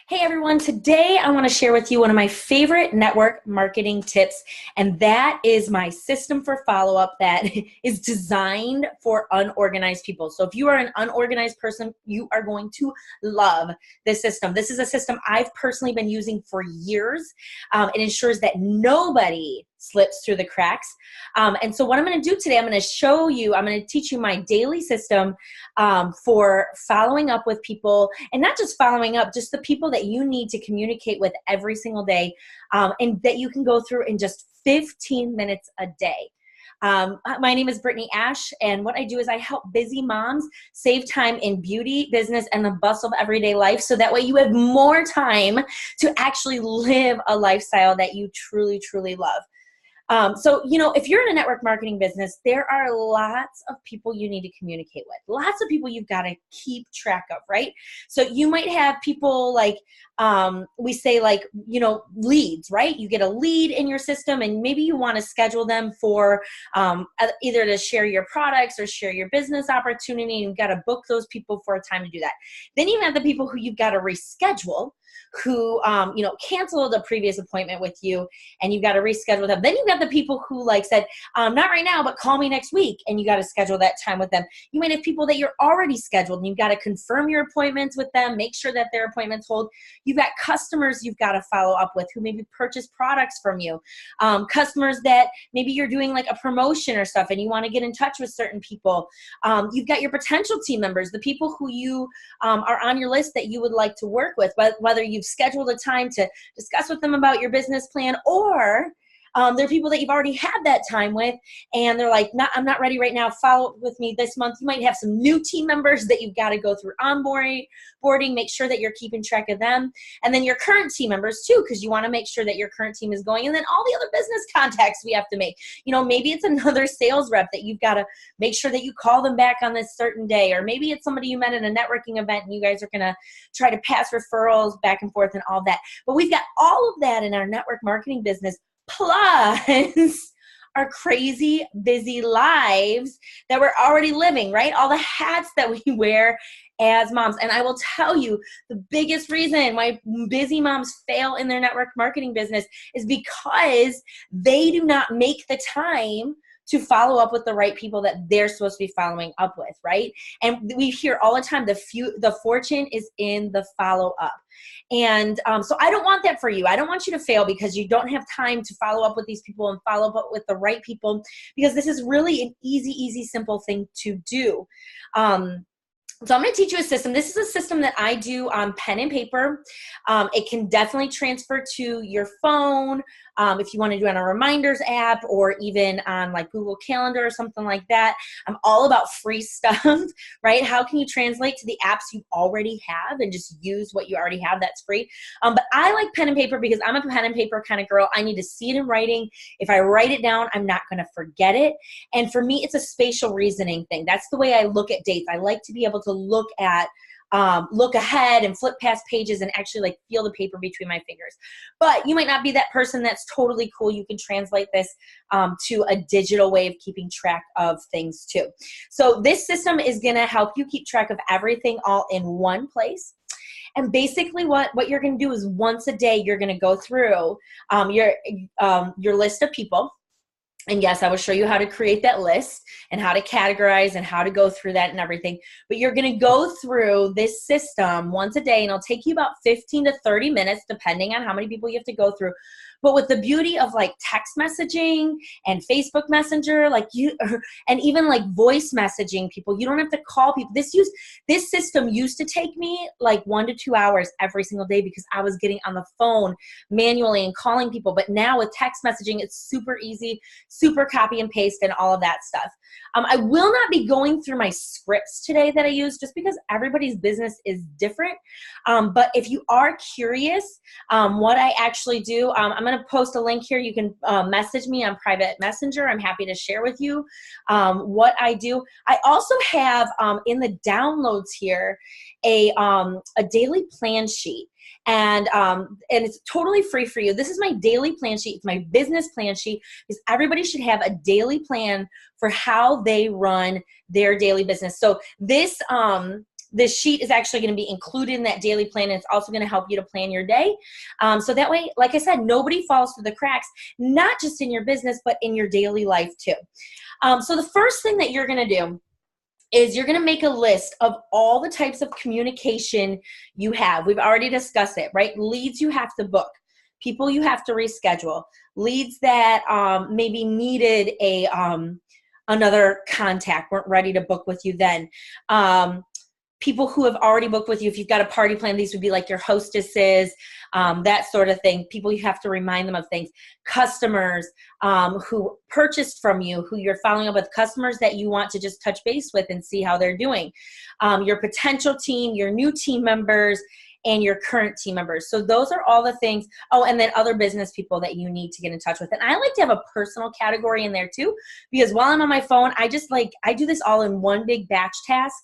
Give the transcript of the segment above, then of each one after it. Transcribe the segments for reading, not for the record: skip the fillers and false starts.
Hey everyone, today I want to share with you one of my favorite network marketing tips, and that is my system for follow-up that is designed for unorganized people. So if you are an unorganized person, you are going to love this system. This is a system I've personally been using for years. It ensures that nobody slips through the cracks. And so what I'm going to do today, I'm going to teach you my daily system for following up with people, and not just following up, just the people that you need to communicate with every single day, and that you can go through in just 15 minutes a day. My name is Brittany Ash, and what I do is I help busy moms save time in beauty, business, and the bustle of everyday life, so that way you have more time to actually live a lifestyle that you truly, truly love. If you're in a network marketing business, there are lots of people you need to communicate with, lots of people you've got to keep track of, right? So you might have people like, leads, right? You get a lead in your system, and maybe you want to schedule them for either to share your products or share your business opportunity, and you've got to book those people for a time to do that. Then you have the people who you've got to reschedule, who canceled a previous appointment with you, and you've got to reschedule them. Then you've got the people who said, not right now, but call me next week, and you got to schedule that time with them. You might have people that you're already scheduled, and you've got to confirm your appointments with them, make sure that their appointments hold. You've got customers you've got to follow up with who maybe purchase products from you. Customers that maybe you're doing like a promotion or stuff, and you want to get in touch with certain people. You've got your potential team members, the people who you are on your list that you would like to work with, whether you've scheduled a time to discuss with them about your business plan, or there are people that you've already had that time with, and they're like, I'm not ready right now, follow up with me this month. You might have some new team members that you've got to go through onboarding, make sure that you're keeping track of them. And then your current team members too, because you want to make sure that your current team is going. And then all the other business contacts we have to make. Maybe it's another sales rep that you've got to make sure that you call them back on this certain day. Or maybe it's somebody you met at a networking event, and you guys are going to try to pass referrals back and forth and all that. But we've got all of that in our network marketing business, plus our crazy busy lives that we're already living, right? All the hats that we wear as moms. And I will tell you, the biggest reason why busy moms fail in their network marketing business is because they do not make the time to follow up with the right people that they're supposed to be following up with, right? And we hear all the time, the fortune is in the follow-up. And so I don't want that for you. I don't want you to fail because you don't have time to follow up with these people and follow up with the right people, because this is really an easy, simple thing to do. So I'm going to teach you a system. This is a system that I do on pen and paper. It can definitely transfer to your phone if you want to do it on a reminders app, or even on like Google Calendar or something like that. I'm all about free stuff, right? How can you translate to the apps you already have and just use what you already have that's free? But I like pen and paper because I'm a pen and paper kind of girl. I need to see it in writing. If I write it down, I'm not going to forget it. And for me, it's a spatial reasoning thing. That's the way I look at dates. I like to be able to look ahead and flip past pages and actually feel the paper between my fingers. But you might not be that person. That's totally cool. You can translate this to a digital way of keeping track of things too. So this system is going to help you keep track of everything all in one place. And basically what you're going to do is once a day, you're going to go through your list of people. And yes, I will show you how to create that list and how to categorize and how to go through that and everything. But you're going to go through this system once a day, and it'll take you about 15 to 30 minutes, depending on how many people you have to go through. But with the beauty of text messaging and Facebook Messenger, and even voice messaging people, you don't have to call people. This system used to take me 1 to 2 hours every single day because I was getting on the phone manually and calling people. But now with text messaging, it's super easy, super copy and paste and all of that stuff. I will not be going through my scripts today that I use, just because everybody's business is different. But if you are curious what I actually do, I'm going to post a link here. You can message me on private messenger. I'm happy to share with you what I do. I also have in the downloads here a daily plan sheet. And it's totally free for you. This is my daily plan sheet. It's my business plan sheet, because everybody should have a daily plan for how they run their daily business. So this this sheet is actually going to be included in that daily plan, and it's also going to help you to plan your day. So that way, like I said, nobody falls through the cracks, not just in your business, but in your daily life too. So the first thing that you're going to do is you're going to make a list of all the types of communication you have. We've already discussed it, right? Leads you have to book, people you have to reschedule, leads that maybe needed another contact, weren't ready to book with you then. People who have already booked with you, if you've got a party plan, these would be like your hostesses, that sort of thing. People you have to remind them of things. Customers who purchased from you, who you're following up with, customers that you want to just touch base with and see how they're doing. Your potential team, your new team members, and your current team members. So those are all the things. Oh, and then other business people that you need to get in touch with. And I like to have a personal category in there too, because while I'm on my phone, I do this all in one big batch task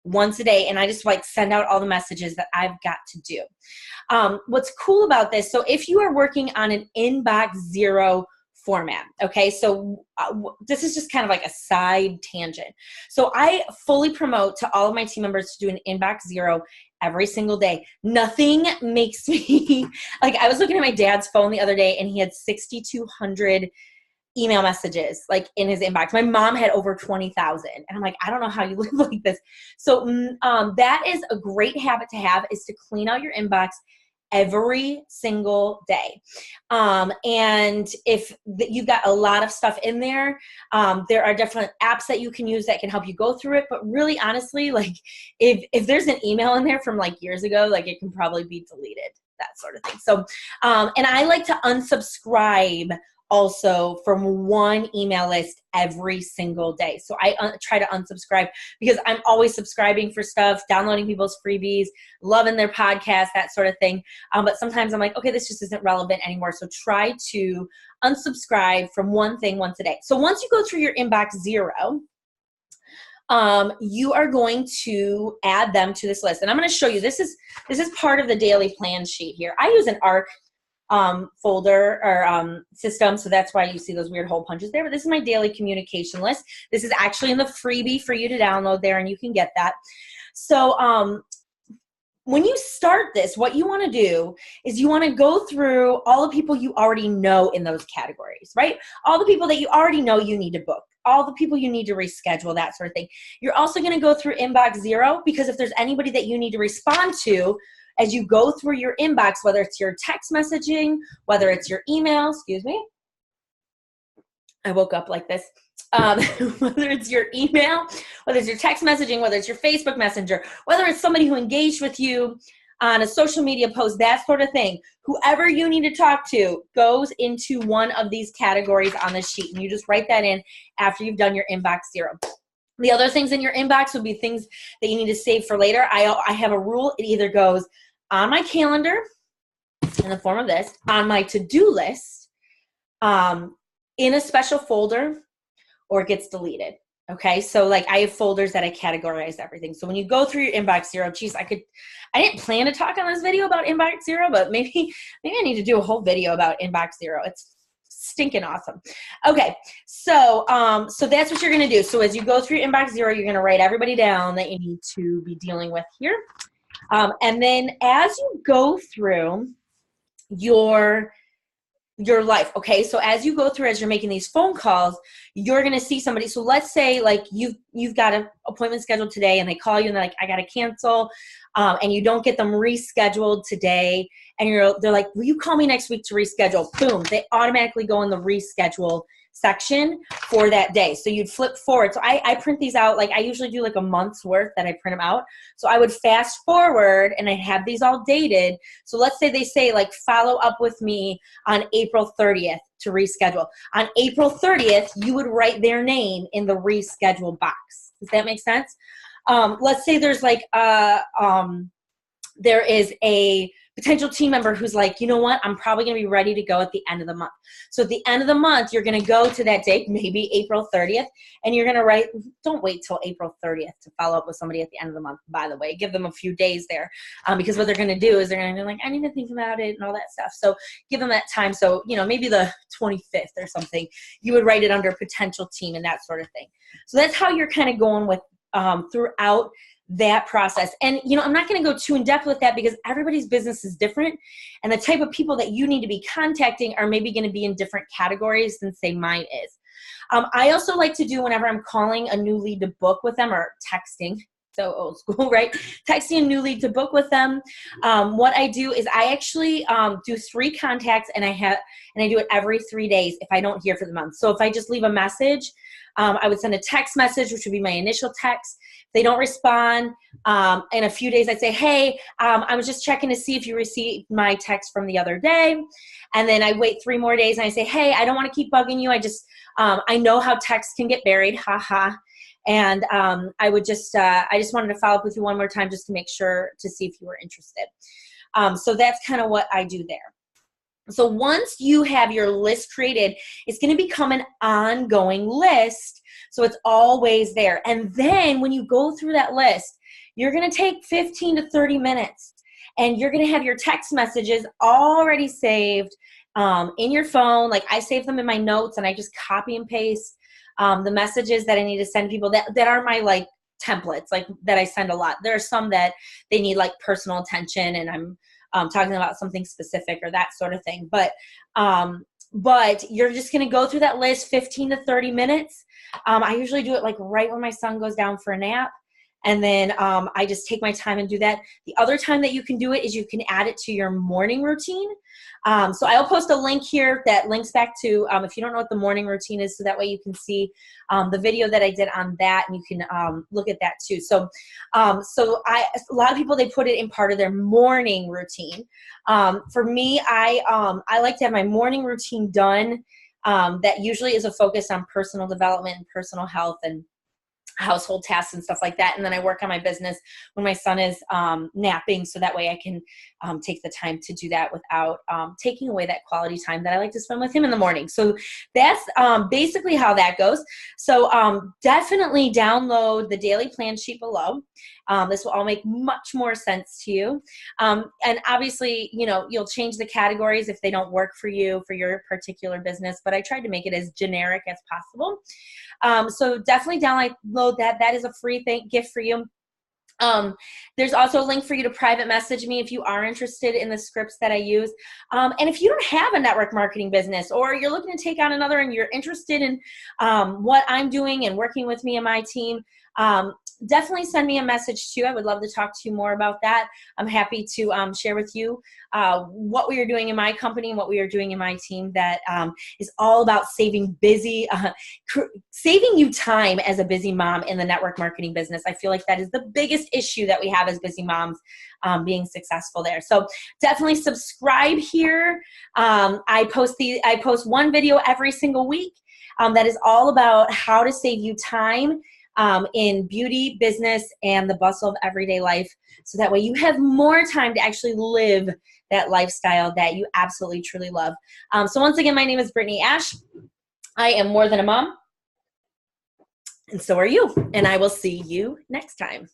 once a day, and I just like send out all the messages that I've got to do. What's cool about this, so if you are working on an inbox zero format, okay, so this is just kind of like a side tangent. So I fully promote to all of my team members to do an inbox zero every single day. Nothing makes me, like I was looking at my dad's phone the other day and he had 6,200 email messages like in his inbox. My mom had over 20,000, and I'm like, I don't know how you live like this. So that is a great habit to have, is to clean out your inbox every single day. And if you've got a lot of stuff in there, there are different apps that you can use that can help you go through it. But really, honestly, like if there's an email in there from like years ago, like it can probably be deleted, that sort of thing. So, and I like to unsubscribe also from one email list every single day. So I try to unsubscribe because I'm always subscribing for stuff, downloading people's freebies, loving their podcast, that sort of thing. But sometimes I'm like, okay, this just isn't relevant anymore. So try to unsubscribe from one thing once a day. So once you go through your inbox zero, you are going to add them to this list. And I'm going to show you, this is part of the daily plan sheet here. I use an ARC folder or system, so that's why you see those weird hole punches there. But this is my daily communication list. This is actually in the freebie for you to download there, and you can get that. So when you start this, what you want to do is you want to go through all the people you already know in those categories, right? All the people that you already know you need to book, all the people you need to reschedule, that sort of thing. You're also going to go through inbox zero, because if there's anybody that you need to respond to as you go through your inbox, whether it's your text messaging, whether it's your email, excuse me, I woke up like this, whether it's your email, whether it's your text messaging, whether it's your Facebook Messenger, whether it's somebody who engaged with you on a social media post, that sort of thing, whoever you need to talk to goes into one of these categories on the sheet, and you just write that in after you've done your inbox zero. The other things in your inbox would be things that you need to save for later. I have a rule. It either goes on my calendar in the form of this, on my to-do list, in a special folder, or it gets deleted. Okay, so like I have folders that I categorize everything. So when you go through your inbox zero, geez, I didn't plan to talk on this video about inbox zero, but maybe I need to do a whole video about inbox zero. It's stinking awesome. Okay, so so that's what you're gonna do. So as you go through inbox zero, you're gonna write everybody down that you need to be dealing with here. And then as you go through your life, okay, so as you go through, as you're making these phone calls, you're going to see somebody. So let's say like you've got an appointment scheduled today, and they call you and they're like, I got to cancel, and you don't get them rescheduled today, and they're like, will you call me next week to reschedule? Boom, they automatically go in the reschedule section for that day. So you'd flip forward. So I print these out, like I usually do like a month's worth that I print them out. So I would fast forward and I have these all dated. So let's say they say like, follow up with me on April 30th to reschedule. On April 30th, you would write their name in the reschedule box. Does that make sense? Let's say there's like, there is a potential team member who's like, you know what, I'm probably going to be ready to go at the end of the month. So at the end of the month, you're going to go to that date, maybe April 30th, and you're going to write, don't wait till April 30th to follow up with somebody at the end of the month, by the way. Give them a few days there, because what they're going to do is they're going to be like, I need to think about it and all that stuff. So give them that time. So, you know, maybe the 25th or something, you would write it under potential team and that sort of thing. So that's how you're kind of going with throughout that process. And, you know, I'm not going to go too in depth with that because everybody's business is different. And the type of people that you need to be contacting are maybe going to be in different categories than say mine is. I also like to do whenever I'm calling a new lead to book with them, or texting. So old school, right? Texting a new lead to book with them. What I do is I actually do 3 contacts, and I do it every 3 days if I don't hear for the month. So if I just leave a message, I would send a text message, which would be my initial text. If they don't respond, in a few days I'd say, hey, I was just checking to see if you received my text from the other day. And then I wait 3 more days and I say, hey, I don't want to keep bugging you. I know how texts can get buried, haha. And I just wanted to follow up with you one more time just to make sure to see if you were interested. So that's kind of what I do there. So once you have your list created, it's going to become an ongoing list. So it's always there. And then when you go through that list, you're going to take 15 to 30 minutes, and you're going to have your text messages already saved in your phone. Like I save them in my notes, and I just copy and paste the messages that I need to send people that are my like templates, like that I send a lot. There are some that they need like personal attention, and I'm talking about something specific or that sort of thing. But you're just going to go through that list 15 to 30 minutes. I usually do it like right when my son goes down for a nap. And then I just take my time and do that. The other time that you can do it is you can add it to your morning routine. So I'll post a link here that links back to, if you don't know what the morning routine is, so that way you can see the video that I did on that, and you can look at that too. So a lot of people, they put it in part of their morning routine. For me, I like to have my morning routine done. That usually is a focus on personal development and personal health and household tasks and stuff like that. And then I work on my business when my son is napping, so that way I can take the time to do that without taking away that quality time that I like to spend with him in the morning. So that's basically how that goes. So definitely download the daily plan sheet below. This will all make much more sense to you. And obviously, you know, you'll change the categories if they don't work for you, for your particular business, but I tried to make it as generic as possible. So definitely download that. That is a free gift for you. There's also a link for you to private message me if you are interested in the scripts that I use. And if you don't have a network marketing business, or you're looking to take on another and you're interested in what I'm doing and working with me and my team, definitely send me a message too. I would love to talk to you more about that. I'm happy to share with you what we are doing in my company and what we are doing in my team that is all about saving you time as a busy mom in the network marketing business. I feel like that is the biggest issue that we have as busy moms, being successful there. So definitely subscribe here. I post one video every single week that is all about how to save you time in beauty, business, and the bustle of everyday life. So that way you have more time to actually live that lifestyle that you absolutely, truly love. So once again, my name is Brittany Ash. I am more than a mom, and so are you. And I will see you next time.